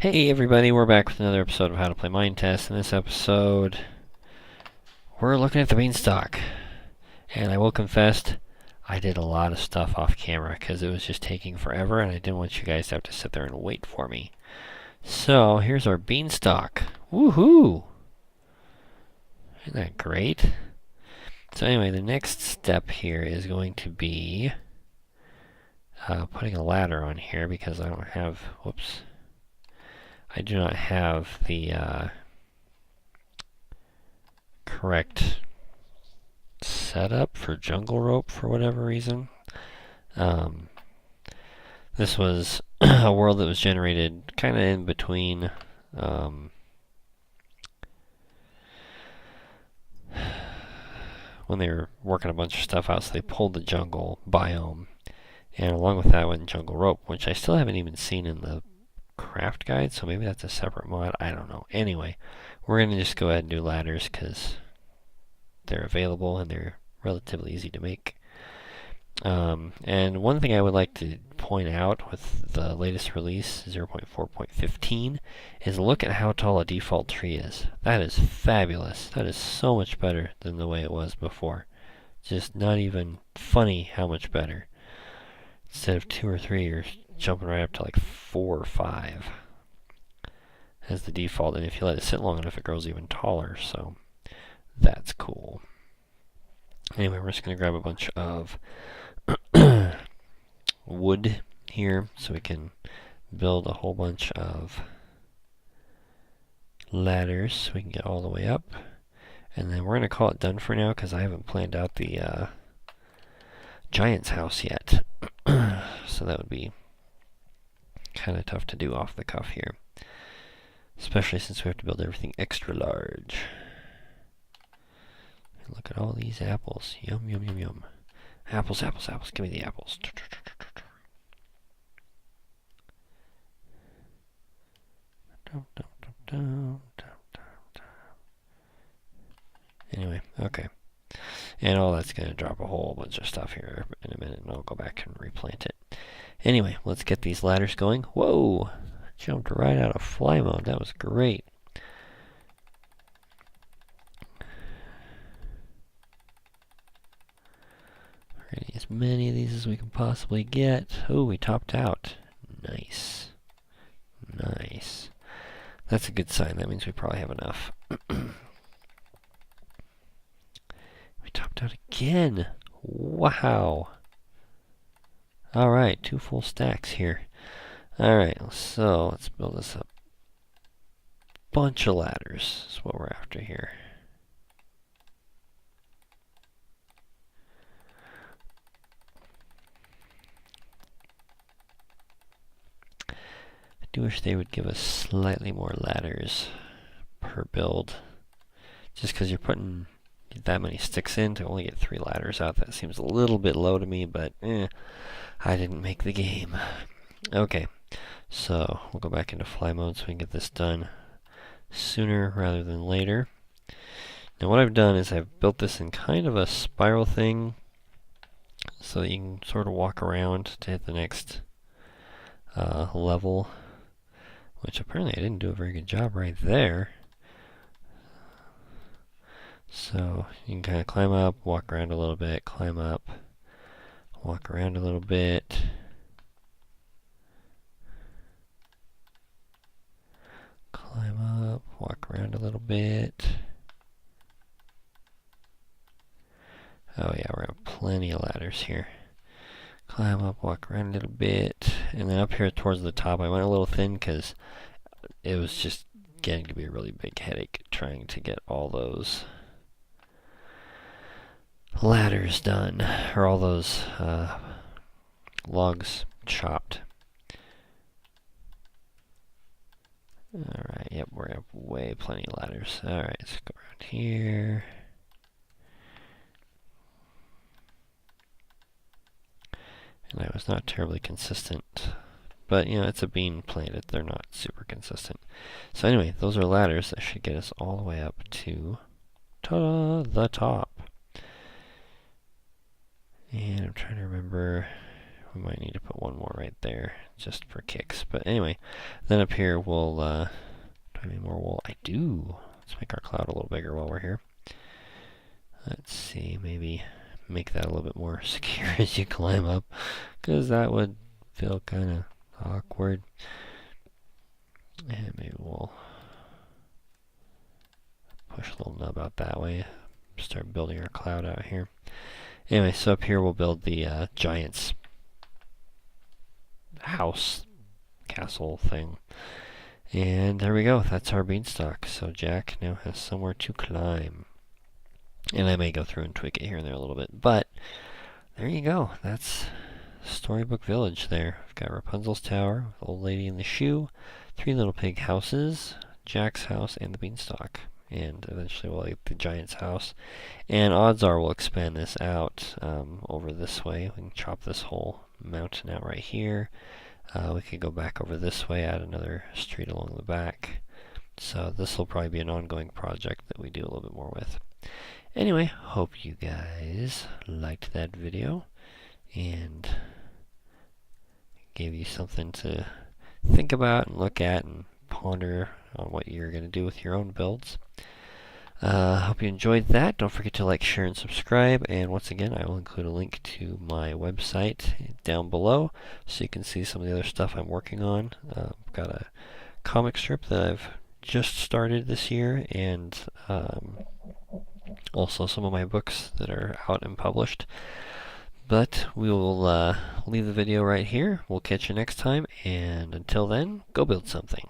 Hey everybody, we're back with another episode of How to Play Minetest. In this episode, we're looking at the Beanstalk. And I will confess, I did a lot of stuff off camera because it was just taking forever and I didn't want you guys to have to sit there and wait for me. So, here's our Beanstalk. Woohoo! Isn't that great? So anyway, the next step here is going to be putting a ladder on here because I don't have, whoops. I do not have the correct setup for jungle rope for whatever reason. This was a world that was generated kind of in between when they were working a bunch of stuff out, so they pulled the jungle biome, and along with that went jungle rope, which I still haven't even seen in the craft guide, so maybe that's a separate mod. I don't know. Anyway, we're going to just go ahead and do ladders because they're available and they're relatively easy to make. And one thing I would like to point out with the latest release, 0.4.15, is look at how tall a default tree is. That is fabulous. That is so much better than the way it was before. Just not even funny how much better. Instead of 2 or 3, you're jumping right up to like 4 or 5 as the default, and if you let it sit long enough it grows even taller, so that's cool. Anyway, we're just going to grab a bunch of wood here so we can build a whole bunch of ladders so we can get all the way up, and then we're going to call it done for now because I haven't planned out the giant's house yet. So that would be kind of tough to do off the cuff here, especially since we have to build everything extra large. Look at all these apples. Yum, yum, yum, yum. Apples, apples, apples. Give me the apples. Anyway, okay. And all that's going to drop a whole bunch of stuff here in a minute, and I'll go back and replant it. Anyway, let's get these ladders going. Whoa! Jumped right out of fly mode. That was great. Ready as many of these as we can possibly get. Oh, we topped out. Nice. Nice. That's a good sign. That means we probably have enough. We topped out again. Wow. Alright, 2 full stacks here. Alright, so let's build us a bunch of ladders. That's what we're after here. I do wish they would give us slightly more ladders per build. Just because you're putting that many sticks in to only get 3 ladders out, that seems a little bit low to me, but I didn't make the game. Okay, so we'll go back into fly mode so we can get this done sooner rather than later. Now what I've done is I've built this in kind of a spiral thing so that you can sort of walk around to hit the next level, which apparently I didn't do a very good job right there. So you can kind of climb up, walk around a little bit, climb up, walk around a little bit. Climb up, walk around a little bit. Oh yeah, we're have plenty of ladders here. Climb up, walk around a little bit, and then up here towards the top I went a little thin because it was just getting to be a really big headache trying to get all those ladders done, or all those logs chopped. Alright, yep, we're up way plenty of ladders. Alright, let's go around here. And I was not terribly consistent, but you know, it's a bean planet, they're not super consistent. So anyway, those are ladders that should get us all the way up to the top. And I'm trying to remember We might need to put one more right there, just for kicks. But anyway, then up here we'll, do I have any more wool? I do. Let's make our cloud a little bigger while we're here. Let's see, maybe make that a little bit more secure as you climb up, because that would feel kind of awkward. And maybe we'll push a little nub out that way. Start building our cloud out here. Anyway, so up here we'll build the giant's house, castle thing. And there we go, that's our beanstalk. So Jack now has somewhere to climb. And I may go through and tweak it here and there a little bit, but there you go. That's Storybook Village there. We've got Rapunzel's tower, Old Lady in the Shoe, 3 little pig houses, Jack's house, and the beanstalk. And eventually we'll get the giant's house. And odds are we'll expand this out over this way. We can chop this whole mountain out right here. We could go back over this way, add another street along the back. So this will probably be an ongoing project that we do a little bit more with. Anyway, hope you guys liked that video and gave you something to think about and look at and ponder on what you're going to do with your own builds. Hope you enjoyed that. Don't forget to like, share, and subscribe. And once again, I will include a link to my website down below so you can see some of the other stuff I'm working on. I've got a comic strip that I've just started this year, and also some of my books that are out and published. But we will leave the video right here. We'll catch you next time, and until then, go build something.